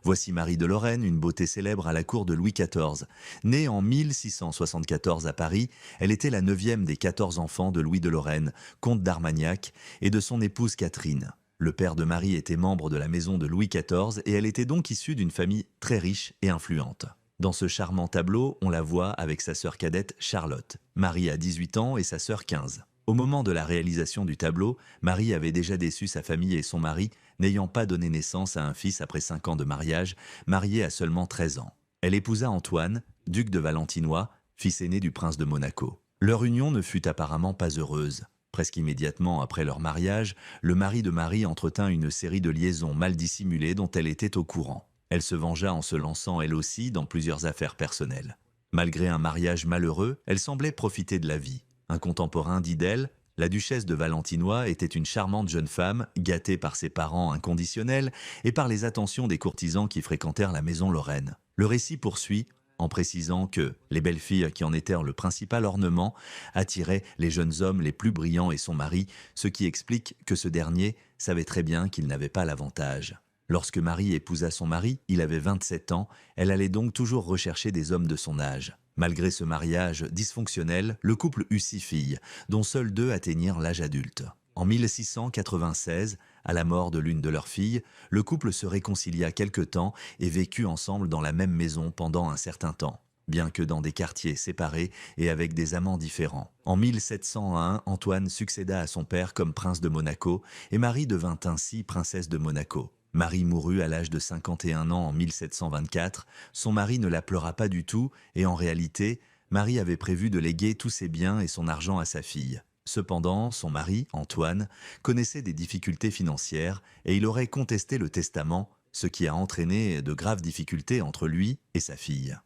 Voici Marie de Lorraine, une beauté célèbre à la cour de Louis XIV. Née en 1674 à Paris, elle était la neuvième des 14 enfants de Louis de Lorraine, comte d'Armagnac, et de son épouse Catherine. Le père de Marie était membre de la maison de Louis XIV et elle était donc issue d'une famille très riche et influente. Dans ce charmant tableau, on la voit avec sa sœur cadette Charlotte. Marie a 18 ans et sa sœur 15. Au moment de la réalisation du tableau, Marie avait déjà déçu sa famille et son mari, n'ayant pas donné naissance à un fils après 5 ans de mariage, marié à seulement 13 ans. Elle épousa Antoine, duc de Valentinois, fils aîné du prince de Monaco. Leur union ne fut apparemment pas heureuse. Presque immédiatement après leur mariage, le mari de Marie entretint une série de liaisons mal dissimulées dont elle était au courant. Elle se vengea en se lançant elle aussi dans plusieurs affaires personnelles. Malgré un mariage malheureux, elle semblait profiter de la vie. Un contemporain dit d'elle: la duchesse de Valentinois était une charmante jeune femme, gâtée par ses parents inconditionnels et par les attentions des courtisans qui fréquentèrent la maison Lorraine. Le récit poursuit en précisant que les belles filles qui en étaient le principal ornement attiraient les jeunes hommes les plus brillants et son mari, ce qui explique que ce dernier savait très bien qu'il n'avait pas l'avantage. Lorsque Marie épousa son mari, il avait 27 ans, elle allait donc toujours rechercher des hommes de son âge. Malgré ce mariage dysfonctionnel, le couple eut 6 filles, dont seules 2 atteignirent l'âge adulte. En 1696, à la mort de l'une de leurs filles, le couple se réconcilia quelque temps et vécut ensemble dans la même maison pendant un certain temps, bien que dans des quartiers séparés et avec des amants différents. En 1701, Antoine succéda à son père comme prince de Monaco et Marie devint ainsi princesse de Monaco. Marie mourut à l'âge de 51 ans en 1724, son mari ne la pleura pas du tout et en réalité, Marie avait prévu de léguer tous ses biens et son argent à sa fille. Cependant, son mari, Antoine, connaissait des difficultés financières et il aurait contesté le testament, ce qui a entraîné de graves difficultés entre lui et sa fille.